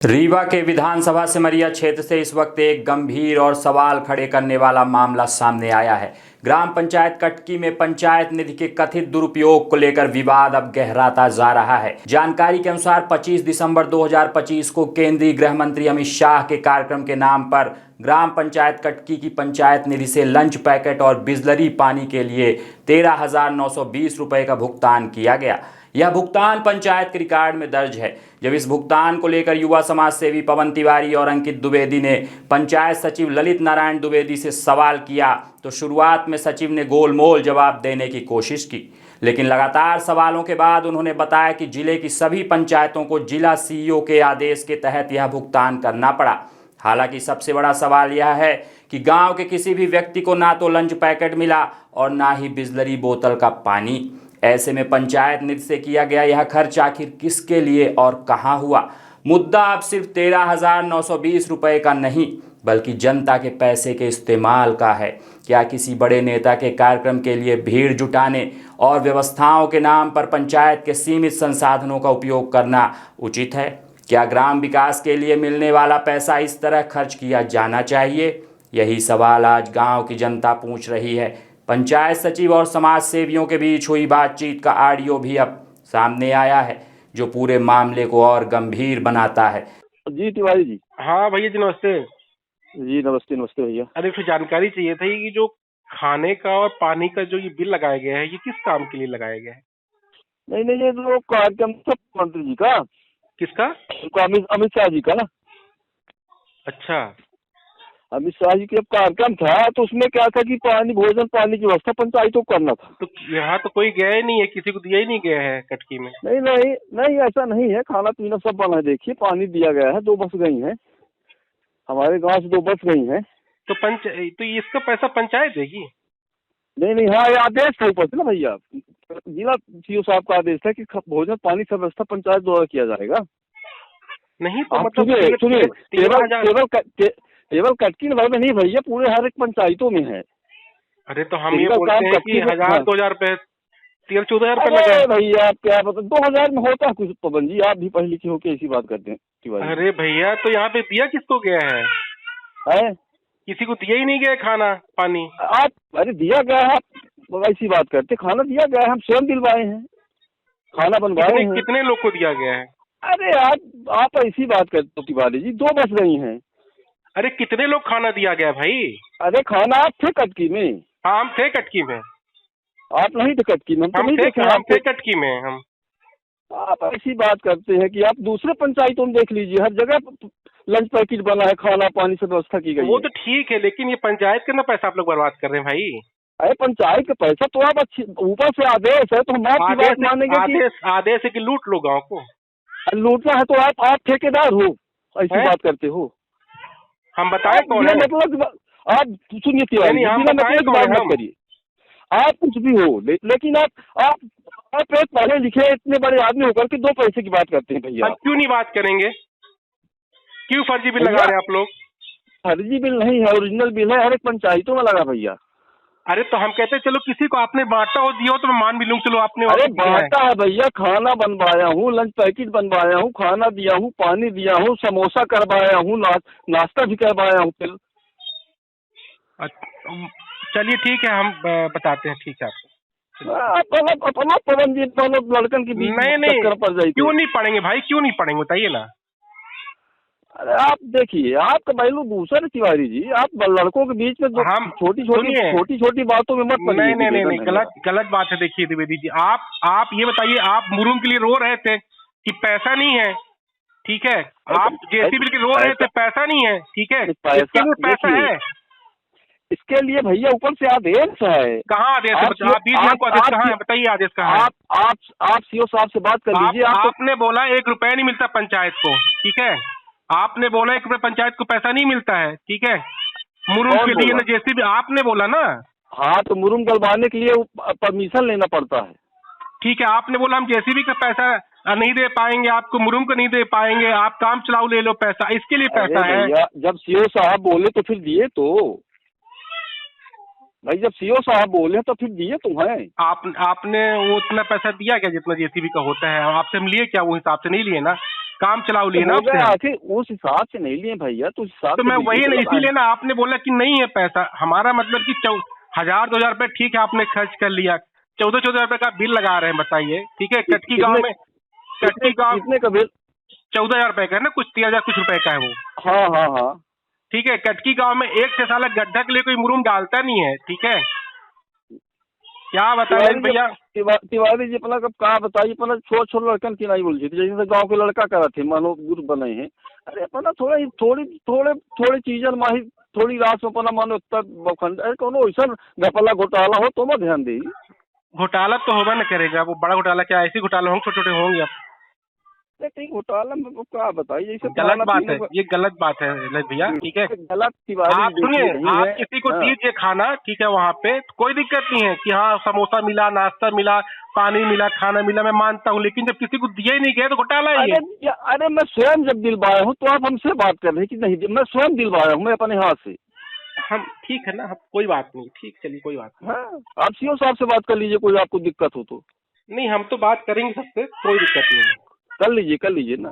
रीवा के विधानसभा सिमरिया क्षेत्र से इस वक्त एक गंभीर और सवाल खड़े करने वाला मामला सामने आया है। ग्राम पंचायत कटकी में पंचायत निधि के कथित दुरुपयोग को लेकर विवाद अब गहराता जा रहा है। जानकारी के अनुसार 25 दिसंबर 2025 को केंद्रीय गृह मंत्री अमित शाह के कार्यक्रम के नाम पर ग्राम पंचायत कटकी की पंचायत निधि से लंच पैकेट और बिजलरी पानी के लिए 13,920 रुपये का भुगतान किया गया। यह भुगतान पंचायत के रिकॉर्ड में दर्ज है। जब इस भुगतान को लेकर युवा समाज सेवी पवन तिवारी और अंकित द्विवेदी ने पंचायत सचिव ललित नारायण द्विवेदी से सवाल किया तो शुरुआत में सचिव ने गोलमोल जवाब देने की कोशिश की, लेकिन लगातार सवालों के बाद उन्होंने बताया कि जिले की सभी पंचायतों को जिला सीईओ के आदेश के तहत यह भुगतान करना पड़ा। हालांकि सबसे बड़ा सवाल यह है कि गांव के किसी भी व्यक्ति को ना तो लंच पैकेट मिला और ना ही बिजलरी बोतल का पानी। ऐसे में पंचायत निधि से किया गया यह खर्च आखिर किसके लिए और कहां हुआ? मुद्दा अब सिर्फ 13,920 रुपये का नहीं बल्कि जनता के पैसे के इस्तेमाल का है। क्या किसी बड़े नेता के कार्यक्रम के लिए भीड़ जुटाने और व्यवस्थाओं के नाम पर पंचायत के सीमित संसाधनों का उपयोग करना उचित है? क्या ग्राम विकास के लिए मिलने वाला पैसा इस तरह खर्च किया जाना चाहिए? यही सवाल आज गांव की जनता पूछ रही है। पंचायत सचिव और समाज सेवियों के बीच हुई बातचीत का ऑडियो भी अब सामने आया है, जो पूरे मामले को और गंभीर बनाता है। जी तिवारी जी। हाँ भैया जी नमस्ते। जी नमस्ते नमस्ते भैया। अरे कुछ जानकारी चाहिए था कि जो खाने का और पानी का जो ये बिल लगाया गया है ये किस काम के लिए लगाया गया है? नहीं नहीं, ये जो कार्यक्रम था मंत्री जी का। किसका? अमित शाह जी का ना। अच्छा, अमित शाह जी का कार्यक्रम था तो उसमें क्या था कि भोजन पानी की व्यवस्था पंचायतों को करना था। तो यहाँ तो कोई गया ही नहीं है, किसी को दिया ही नहीं गया है कटकी में। नहीं नहीं नहीं, ऐसा नहीं है। खाना पीना सब बना है। देखिए पानी दिया गया है, 2 बस गई हैं हमारे गांव से, 2 बस गई हैं। तो इसका पैसा पंचायत देगी? नहीं नहीं, हाँ ये आदेश था ऊपर से ना भैया, जिला सीओ साहब का आदेश था कि भोजन पानी सब व्यवस्था पंचायत द्वारा किया जाएगा। नहीं तो मतलब केवल कटकी नगर में नहीं भैया, पूरे हर एक पंचायतों में है। अरे तो हम ये बोलते हैं कि 1,000-2,000 रुपए 13-14,000 रुपए लगे। भैया आप क्या बता, 2,000 में होता कुछ पवन जी? आप भी पढ़े लिखे होके ऐसी बात करते हैं। अरे भैया तो यहाँ पे दिया किसको गया है? किसी को दिया ही नहीं गया खाना पानी। आप अरे दिया गया है, आप ऐसी बात करते। खाना दिया गया है, हम स्वयं दिलवाए हैं, खाना बनवाए हैं। कितने लोग को दिया गया है? अरे आप ऐसी बात करते हो तिवारी जी, 2 बस गई हैं। अरे कितने लोग खाना दिया गया भाई? अरे खाना आप थे कटकी में? हाँ हम थे कटकी में। आप नहीं थे कटकी में? हम थे कटकी में। हम आप ऐसी बात करते हैं कि आप दूसरे पंचायतों में देख लीजिए, हर जगह लंच पैकेट बना है, खाना पानी से व्यवस्था की गई है। वो तो ठीक है, लेकिन ये पंचायत का ना पैसा आप लोग बर्बाद कर रहे हैं भाई। अरे पंचायत का पैसा तो आप ऊपर से आदेश है तो हम आपकी बात मानेंगे। आदेश है कि लूट लो गाँव को। लूटना है तो आप ठेकेदार हो, ऐसी बात करते हो। हम बताए कौन है? मतलब आप सुनिए तिवारी, मत करिए। आप कुछ भी हो, लेकिन आप एक पढ़े लिखे इतने बड़े आदमी होकर के 2 पैसे की बात करते हैं भैया। क्यों नहीं बात करेंगे? क्यों फर्जी बिल लगा रहे हैं आप लोग? फर्जी बिल नहीं है, ओरिजिनल बिल है, हर एक पंचायतों में लगा भैया। अरे तो हम कहते चलो किसी को आपने बांटा हो, दिया हो तो मैं मान भी लूँ, चलो आपने। अरे बांटा है भैया, खाना बनवाया हूँ, लंच पैकेट बनवाया हूँ, खाना दिया हूँ, पानी दिया हूँ, समोसा करवाया हूँ, नाश्ता भी करवाया हूँ। चलिए ठीक है, हम बताते हैं। ठीक है अपना पवन जी लड़कन के बीच नहीं पड़ जाएगी। क्यों नहीं पढ़ेंगे भाई, क्यों नहीं पढ़ेंगे बताइए ना। अरे आप देखिए, आपका पहलू दूसरा तिवारी जी, आप लड़कों के बीच में छोटी छोटी बातों में मत पड़िए। नहीं गलत बात है। देखिए द्विवेदी जी, आप ये बताइए, आप मुरुम के लिए रो रहे थे कि पैसा नहीं है, ठीक है? आप जेसीबी के रो रहे थे, पैसा नहीं है, ठीक है? पैसा है इसके लिए भैया ऊपर से आदेश है। कहाँ आदेश है? बताइए आदेश कहाँ है? आप सीओ साहब से बात कर लीजिए। आपने बोला 1 रुपया नहीं मिलता पंचायत को, ठीक है? आपने बोला 1 रुपया पंचायत को पैसा नहीं मिलता है, ठीक है? मुरुम के लिए ना जेसीबी, आपने बोला ना। हाँ तो मुरुम गलवाने के लिए परमिशन लेना पड़ता है, ठीक है? आपने बोला हम जेसीबी का पैसा नहीं दे पाएंगे, आपको मुरुम का नहीं दे पाएंगे, आप काम चलाओ ले लो पैसा, इसके लिए पैसा है। जब सीओ साहब बोले तो फिर दिए तो भाई, जब सीओ साहब बोले तो फिर दिए तो हैं। आपने वो उतना पैसा दिया क्या जितना जेसीबी का होता है? आपसे हम लिए क्या? वो हिसाब से नहीं लिए ना। काम चलाओ लिए ना हो आपसे। गया, आखिर उस हिसाब से नहीं लिए भैया, तो उस हिसाब तो से मैं वही लीजिए, ना, मतलब इसीलिए ना आपने बोला कि नहीं है पैसा। हमारा मतलब कि 1000-2000 रुपए ठीक है आपने खर्च कर लिया, 14-14 रुपए का बिल लगा रहे हैं, बताइए। ठीक है, कटकी गांव में, कटकी गांव कितने का बिल? 14,000 रुपए का है ना, कुछ 13,000 कुछ रुपए का है वो। हाँ हाँ हाँ। ठीक है, कटकी गांव में एक से साला गड्ढा के लिए कोई मुरुम डालता नहीं है। ठीक है, क्या बताएं भैया। तिवारी जी अपना कब कहा बताइए, अपना छोट लड़कन की नहीं बोल थी, जैसे गांव के लड़का करा थे, मानो ग्रुप बने हैं। अरे अपना थोड़ी चीजन माही, थोड़ी रात में अपना मानो उत्तर बखंड, अरे कोनो ऐसा घपला घोटाला हो तो मैं ध्यान दी। घोटाला तो होगा ना करेगा, वो बड़ा घोटाला क्या, ऐसे घोटाला होंगे, छोटे छोटे होंगे। आप घोटाला में क्या बताइए, जैसे गलत बात है, ये गलत बात है भैया। ठीक है, गलत तिवारी आप सुनिए, आप किसी को हाँ। दीजिए खाना, ठीक है, वहाँ पे तो कोई दिक्कत नहीं है कि हाँ समोसा मिला, नाश्ता मिला, पानी मिला, खाना मिला, मैं मानता हूँ। लेकिन जब किसी को दिया ही नहीं गया तो घोटाला ही है। अरे मैं स्वयं जब दिलवाया हूँ तो आप हमसे बात कर रहे हैं कि नहीं, मैं स्वयं दिलवाया हूँ, मैं अपने हाथ से। हम ठीक है ना, हम कोई बात नहीं, ठीक, चलिए कोई बात नहीं। हाँ, आप सीओ साहब से बात कर लीजिए, कोई आपको दिक्कत हो तो। नहीं, हम तो बात करेंगे सबसे, कोई दिक्कत नहीं है। कर लीजिए ना।